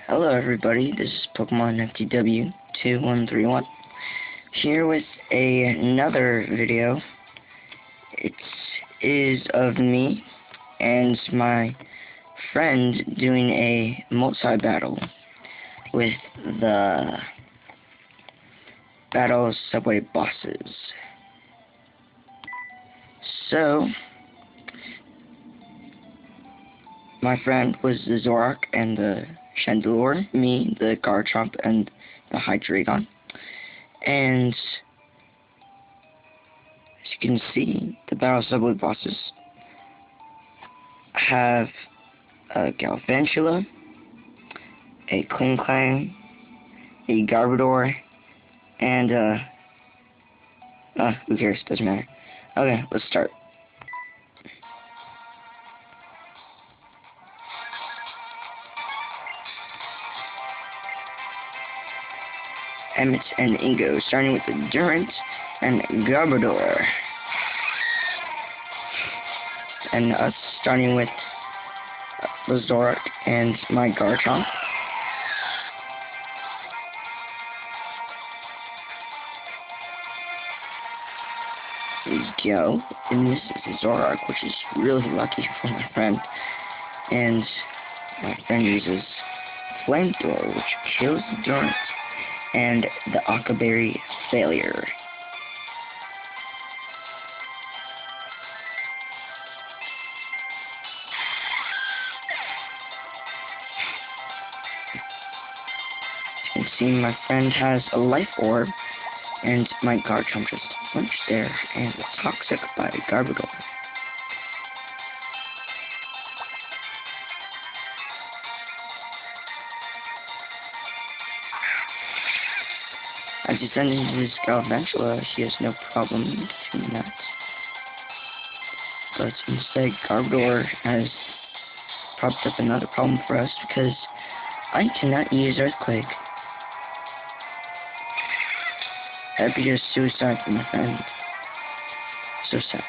Hello everybody, this is Pokemon FTW2131 here with another video. It is of me and my friend doing a multi-battle with the Battle Subway bosses. So, my friend was the Zorak and the Chandelure, me, the Garchomp, and the Hydreigon. And as you can see, the Battle Subway bosses have a Galvantula, a Klinklang, a Garbodor, and who cares, doesn't matter. Okay, let's start. Emmet and Ingo, starting with the Durant and Garbodor. And us starting with the Zorak and my Garchomp. There you go. And this is the Zorak, which is really lucky for my friend. And my friend uses Flamethrower, which kills the Durant, and the Akaberry Failure. You can see my friend has a Life Orb, and my Garchomp just punched there, and it's Toxic by Garbodor. As he sends into his Galvantula, he has no problem doing that. But instead, Garbodor has propped up another problem for us because I cannot use Earthquake. That'd be just suicide for my friend. So sad.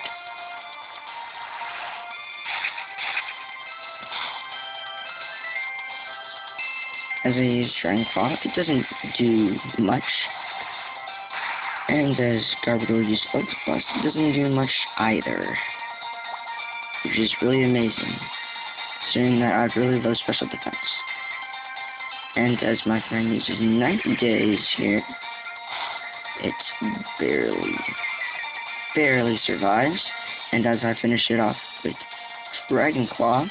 As I use Dragon Claw, it doesn't do much. And as Garbodor uses Focus Blast, it doesn't do much either. Which is really amazing, considering that I have really low special defense. And as my friend uses 90 days here, it barely survives. And as I finish it off with Dragon Claw,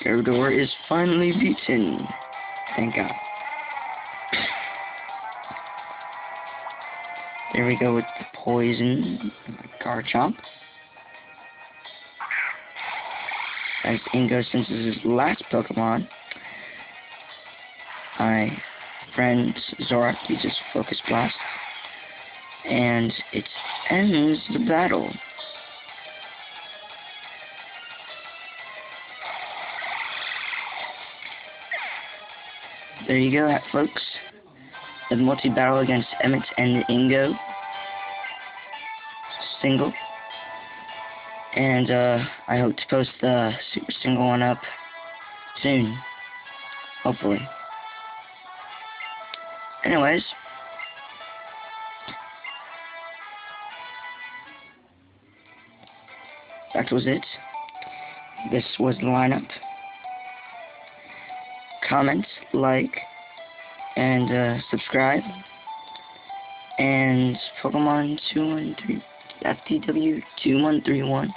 Garbodor is finally beaten. Thank God. There we go with the poison Garchomp. As Ingo senses his last Pokemon, my friend Zorak uses Focus Blast, and it ends the battle. There you go, folks. The multi-battle against Emmet and Ingo. Single. And I hope to post the super single one up soon. Hopefully. Anyways. That was it. This was the lineup. Comment, like, and subscribe. And Pokemon 213 FTW2131